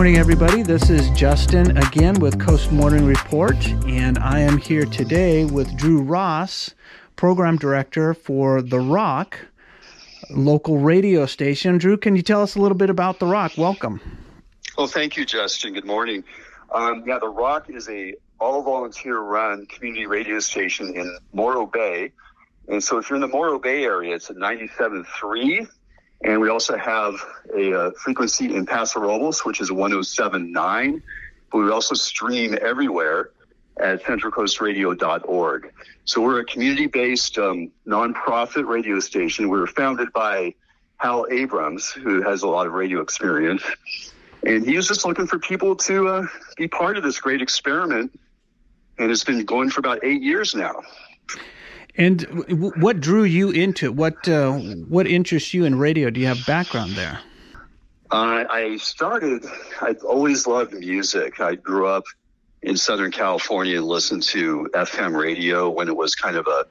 morning, everybody. This is Justin again with Coast Morning Report, and I am here today with Drew Ross, Program Director for The Rock, local radio station. Drew, can you tell us a little bit about The Rock? Welcome. Well, thank you, Justin. Good morning. The Rock is a all-volunteer-run community radio station in Morro Bay. And so if you're in the Morro Bay area, it's at 97.3. And we also have a frequency in Paso Robles, which is 107.9. But we also stream everywhere at centralcoastradio.org. So we're a community-based nonprofit radio station. We were founded by Hal Abrams, who has a lot of radio experience. And he was just looking for people to be part of this great experiment. And it's been going for about 8 years now. And what drew you into it? What interests you in radio? Do you have background there? I've always loved music. I grew up in Southern California and listened to FM radio when it was kind of a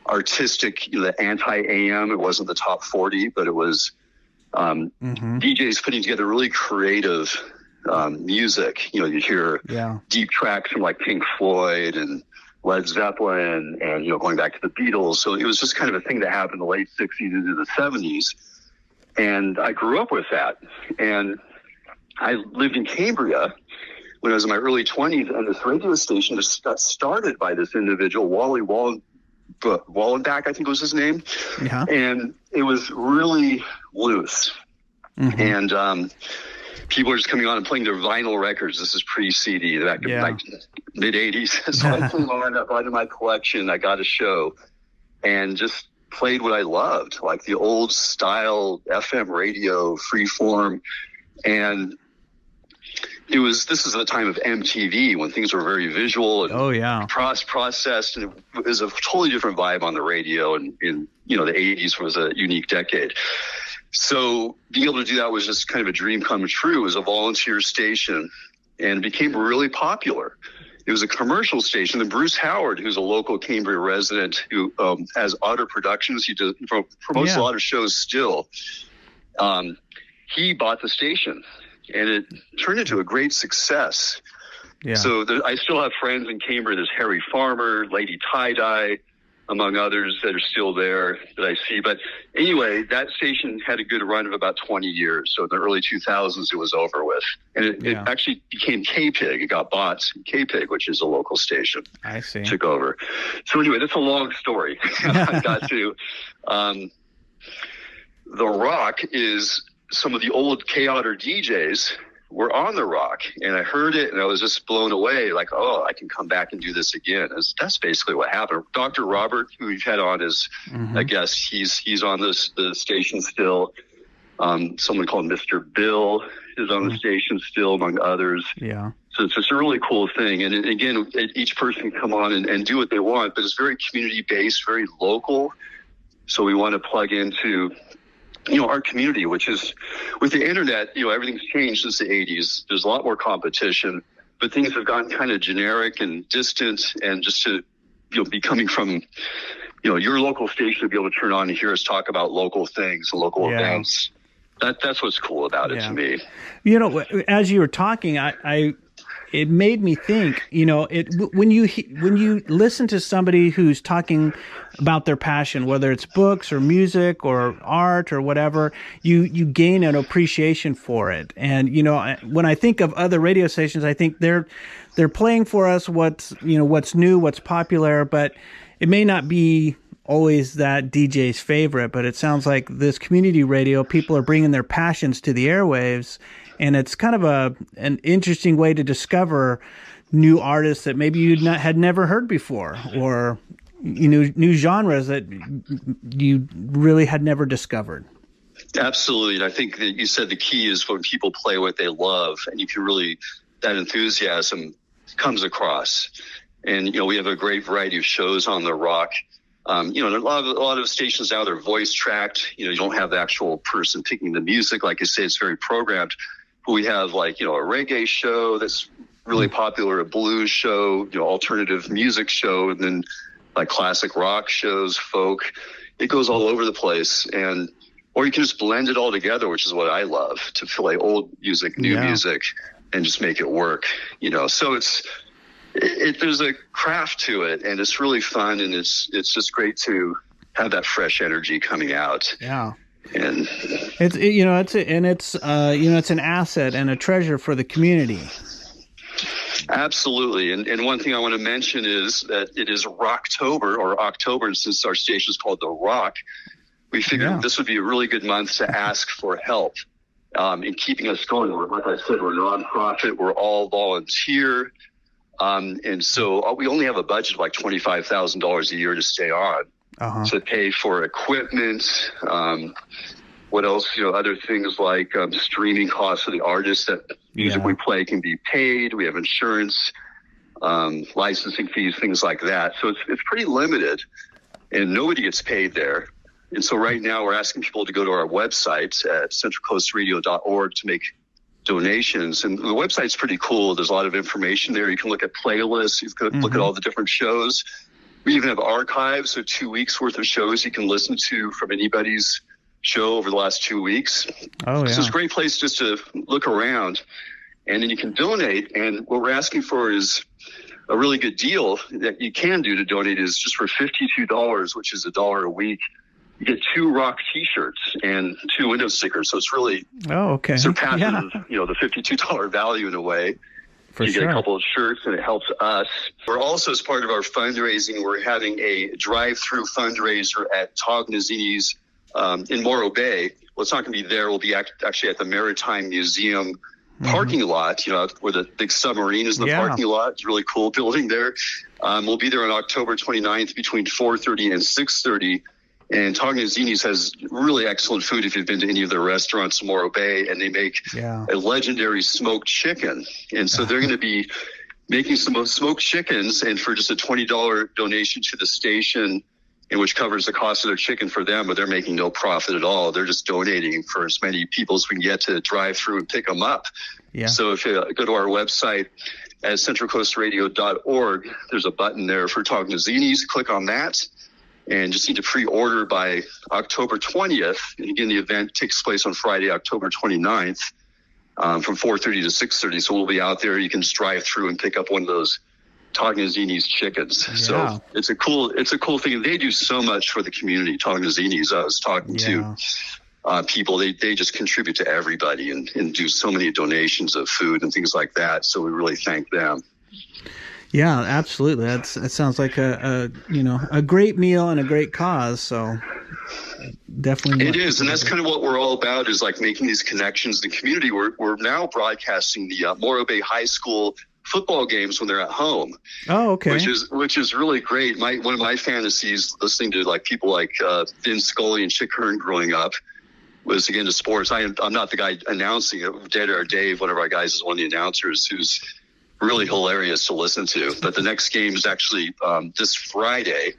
artistic, the anti-AM. It wasn't the top 40, but it was DJs putting together really creative music. You hear deep tracks from like Pink Floyd and Led Zeppelin and, going back to the Beatles. So it was just kind of a thing that happened in the late 60s into the 70s. And I grew up with that. And I lived in Cambria when I was in my early 20s, and this radio station just got started by this individual, Wally Wallenbach, I think was his name. Yeah. And it was really loose. Mm-hmm. And people were just coming on and playing their vinyl records. This is pre-CD, back in like mid-'80s. So I put on that into my collection. I got a show and just played what I loved, like the old style FM radio, freeform. And this is the time of MTV when things were very visual and processed, and it was a totally different vibe on the radio. And in the 80s was a unique decade. So being able to do that was just kind of a dream come true. It was a volunteer station and became really popular. It was a commercial station. And Bruce Howard, who's a local Cambria resident who has Otter Productions, he promotes a lot of shows still. He bought the station, and it turned into a great success. Yeah. So I still have friends in Cambria. There's Harry Farmer, Lady Tie-Dye, among others that are still there that I see. But anyway, that station had a good run of about 20 years. So in the early 2000s, it was over with. And it actually became K-Pig. It got bought. K-Pig, which is a local station, I see, took over. So anyway, that's a long story. I got to. The Rock is some of the old K-Otter DJs were on The Rock, and I heard it, and I was just blown away, like, oh, I can come back and do this again. That's basically what happened. Dr. Robert, who we've had on as a guest, he's on the station still. Someone called Mr. Bill is on the station still, among others. Yeah. So it's just a really cool thing. And again, each person can come on and do what they want, but it's very community-based, very local. So we want to plug into our community, which is, with the internet, everything's changed since the 80s. There's a lot more competition, but things have gotten kind of generic and distant, and just to, be coming from, your local station to be able to turn on and hear us talk about local things and local events. That's what's cool about it to me. As you were talking, it made me think, when you listen to somebody who's talking about their passion, whether it's books or music or art or whatever, you gain an appreciation for it. And, when I think of other radio stations, I think they're playing for us what's new, what's popular, but it may not be always that DJ's favorite. But it sounds like this community radio, people are bringing their passions to the airwaves. And it's kind of an interesting way to discover new artists that maybe you had never heard before, or new genres that you really had never discovered. Absolutely. And I think that you said the key is when people play what they love, and you can really, that enthusiasm comes across. And, we have a great variety of shows on The Rock. A lot of stations now, they're voice tracked. You don't have the actual person picking the music. Like I say, it's very programmed. We have a reggae show that's really popular, a blues show, alternative music show, and then like classic rock shows, folk. It goes all over the place. And or you can just blend it all together, which is what I love, to play old music, new music, and just make it work, So there's a craft to it, and it's really fun, and it's just great to have that fresh energy coming out. Yeah. And it's an asset and a treasure for the community. Absolutely. And one thing I want to mention is that it is Rocktober, or October, and since our station is called The Rock, we figured this would be a really good month to ask for help in keeping us going. Like I said, we're a nonprofit. We're all volunteer. And so we only have a budget of like $25,000 a year to stay on, to pay for equipment. What else? Other things like streaming costs for the artists that music we play can be paid. We have insurance, licensing fees, things like that. So it's pretty limited, and nobody gets paid there. And so right now we're asking people to go to our website at centralcoastradio.org to make donations. And the website's pretty cool. There's a lot of information there. You can look at playlists. You can look at all the different shows. We even have archives, so 2 weeks worth of shows you can listen to from anybody's show over the last 2 weeks. So it's a great place just to look around, and then you can donate. And what we're asking for is a really good deal that you can do to donate is just for $52, which is $1 a week. You get 2 Rock T-shirts and 2 window stickers. So it's really surpasses, the $52 value in a way. You get a couple of shirts, and it helps us. We're also, as part of our fundraising, we're having a drive-through fundraiser at Tognazzini's in Morro Bay. Well, it's not going to be there. We'll be actually at the Maritime Museum parking lot, where the big submarine is in the parking lot. It's a really cool building there. We'll be there on October 29th between 4:30 and 6:30. And Tognazzini's has really excellent food if you've been to any of their restaurants in Morro Bay, and they make a legendary smoked chicken. And so they're going to be making some smoked chickens, and for just a $20 donation to the station, in which covers the cost of their chicken for them, but they're making no profit at all. They're just donating for as many people as we can get to drive through and pick them up. So if you go to our website at centralcoastradio.org, there's a button there for Tognazzini's. Click on that, and just need to pre-order by October 20th. And again, the event takes place on Friday, October 29th, from 4:30 to 6:30. So we'll be out there. You can just drive through and pick up one of those Tognazzini's chickens. So it's a cool thing. They do so much for the community. Tognazzini's, I was talking to people, they just contribute to everybody and do so many donations of food and things like that. So we really thank them. Yeah, absolutely. That sounds like a great meal and a great cause. So definitely. It is. And that's kind of what we're all about, is like making these connections in the community. We're now broadcasting the Morro Bay High School football games when they're at home. Oh, okay. Which is really great. One of my fantasies, listening to like people like Vin Scully and Chick Hearn growing up, was to get into sports. I'm not the guy announcing it. Dead Air Dave, one of our guys, is one of the announcers who's really hilarious to listen to. But the next game is actually this Friday,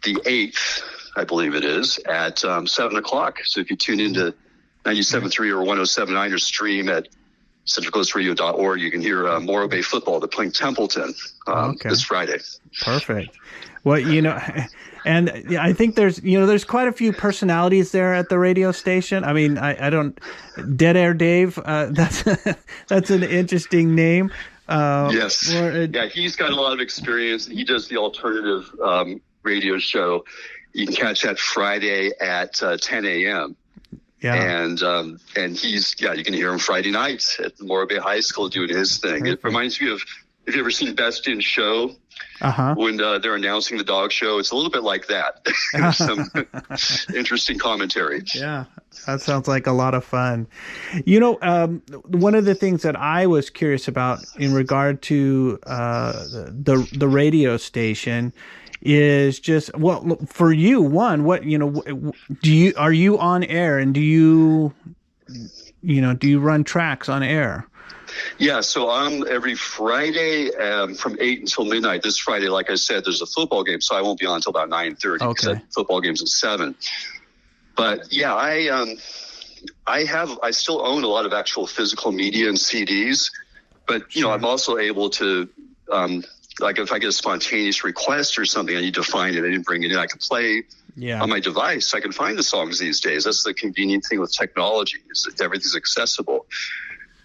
the 8th, I believe it is, at 7 o'clock. So if you tune into 97.3 or 107.9 or stream at centralcoastradio.org, you can hear Morro Bay football. They're playing Templeton this Friday. Perfect. Well, and I think there's quite a few personalities there at the radio station. I mean, I don't, Dead Air Dave, that's an interesting name. Yes. He's got a lot of experience. He does the alternative radio show. You can catch that Friday at 10 a.m. Yeah. And he's, you can hear him Friday nights at the Morro Bay High School doing his thing. It reminds me of, have you ever seen Best in Show? When they're announcing the dog show, it's a little bit like that. Some interesting commentary. Yeah, that sounds like a lot of fun. One of the things that I was curious about in regard to the radio station is just, well, for you, are you on air, and do you run tracks on air? Yeah, so I'm every Friday from 8 until midnight. This Friday, like I said, there's a football game, so I won't be on until about 9:30 because that football game's at 7. But yeah, I still own a lot of actual physical media and CDs, but I'm also able to like if I get a spontaneous request or something, I need to find it. I didn't bring it in. I can play Yeah. on my device. I can find the songs these days. That's the convenient thing with technology, is that everything's accessible.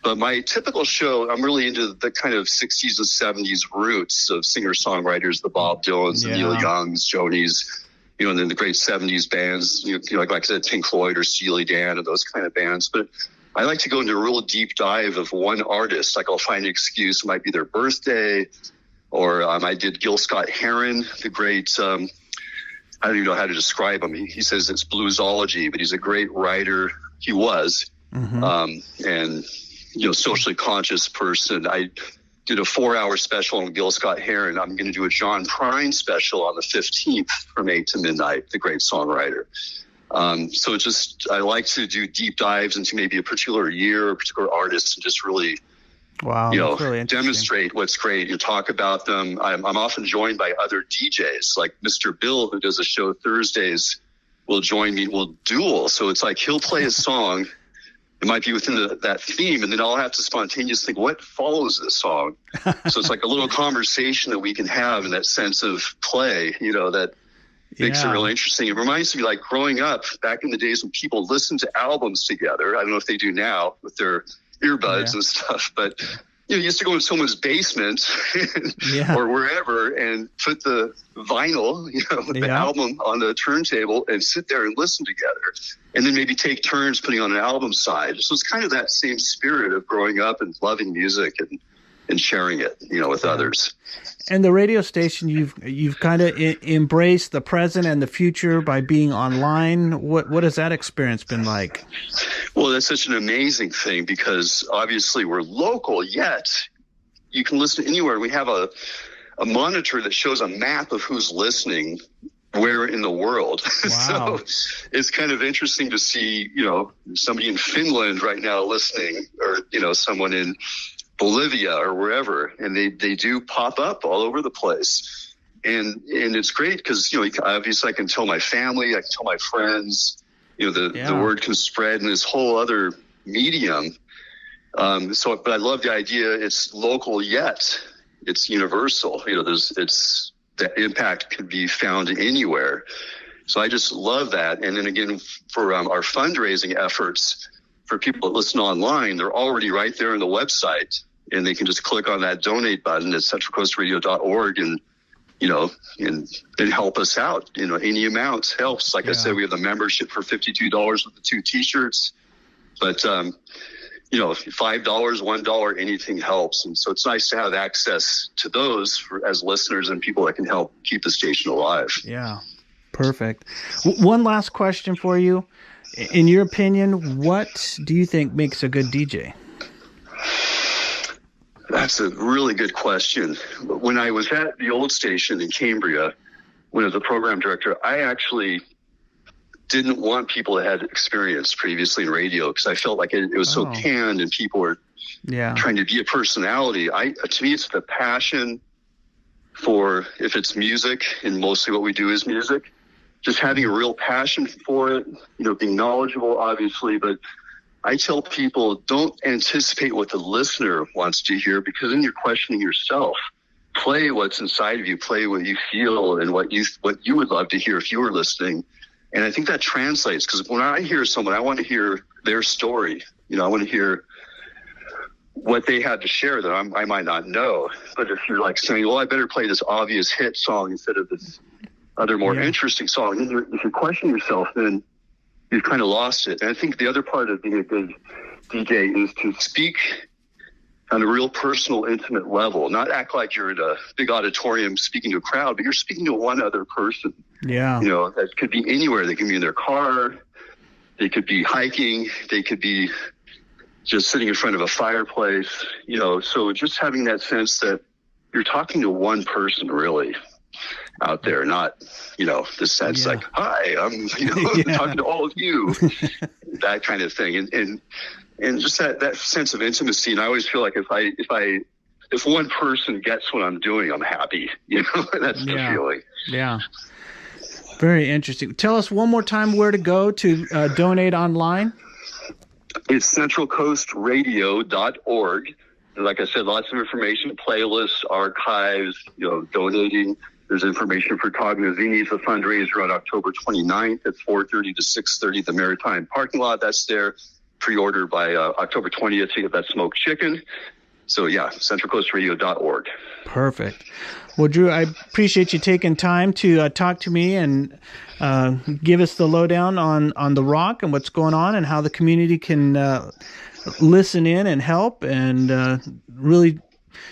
But my typical show, I'm really into the kind of 60s and 70s roots of singer-songwriters, the Bob Dylans, the Neil Youngs, Jonies, and then the great 70s bands, like I said, Pink Floyd or Steely Dan and those kind of bands. But I like to go into a real deep dive of one artist. Like I'll find an excuse. It might be their birthday, or I did Gil Scott-Heron, the great, I don't even know how to describe him. He says it's bluesology, but he's a great writer. He was. And socially conscious person. I did a 4-hour special on Gil Scott-Heron. I'm going to do a John Prine special on the 15th from 8 to midnight, the great songwriter. So it's just, I like to do deep dives into maybe a particular year or a particular artist and just really, really demonstrate what's great. You talk about them. I'm often joined by other DJs, like Mr. Bill, who does a show Thursdays, will join me. We'll duel. So it's like he'll play a song. It might be within that theme, and then I'll have to spontaneously think, what follows this song? So it's like a little conversation that we can have in that sense of play, that makes it really interesting. It reminds me, like growing up back in the days when people listened to albums together. I don't know if they do now with their earbuds and stuff, but you used to go in someone's basement or wherever and put the vinyl, the album on the turntable and sit there and listen together, and then maybe take turns putting on an album side. So it's kind of that same spirit of growing up and loving music and sharing it, with others. And the radio station, you've kind of embraced the present and the future by being online. What has that experience been like? Well, that's such an amazing thing because obviously we're local, yet you can listen anywhere. We have a monitor that shows a map of who's listening where in the world. Wow. So it's kind of interesting to see, somebody in Finland right now listening, or, someone in Bolivia or wherever, and they do pop up all over the place. And it's great because, obviously I can tell my family, I can tell my friends, the word can spread in this whole other medium. But I love the idea. It's local, yet it's universal. The impact can be found anywhere. So I just love that. And then again, for our fundraising efforts, for people that listen online, they're already right there on the website, and they can just click on that donate button at centralcoastradio.org and, and help us out. Any amount helps. Like I said, we have the membership for $52 with the 2 T-shirts, but, $5, $1, anything helps. And so it's nice to have access to those as listeners and people that can help keep the station alive. Yeah. Perfect. One last question for you. In your opinion, what do you think makes a good DJ? That's a really good question. When I was at the old station in Cambria, when I was the program director, I actually didn't want people that had experience previously in radio because I felt like it was so canned and people were trying to be a personality. To me, it's the passion for, if it's music, and mostly what we do is music, just having a real passion for it, being knowledgeable, obviously, but I tell people, don't anticipate what the listener wants to hear, because then you're questioning yourself. Play what's inside of you, play what you feel and what you would love to hear if you were listening. And I think that translates, because when I hear someone, I want to hear their story. I want to hear what they had to share that I might not know. But if you're like saying, well, I better play this obvious hit song instead of this other more interesting song, if you question yourself, then you've kind of lost it. And I think the other part of being a good DJ is to speak on a real personal, intimate level, not act like you're in a big auditorium speaking to a crowd, but you're speaking to one other person. Yeah. That could be anywhere. They can be in their car. They could be hiking. They could be just sitting in front of a fireplace, so just having that sense that you're talking to one person really out there, not, the sense like, hi, I'm, talking to all of you, that kind of thing. And just that sense of intimacy. And I always feel like if one person gets what I'm doing, I'm happy, that's the feeling. Yeah. Very interesting. Tell us one more time where to go to donate online. It's centralcoastradio.org. And like I said, lots of information, playlists, archives, donating. There's information for Cognizini's, a fundraiser on October 29th at 4:30 to 6:30 at the Maritime parking lot. That's there. Pre-order by October 20th to get that smoked chicken. So yeah, centralcoastradio.org. Perfect. Well, Drew, I appreciate you taking time to talk to me and give us the lowdown on the Rock and what's going on and how the community can listen in and help and really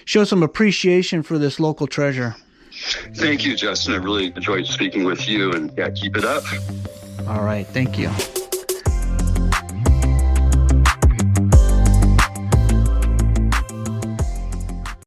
show some appreciation for this local treasure. Thank you, Justin. I really enjoyed speaking with you, and yeah, keep it up. All right. Thank you.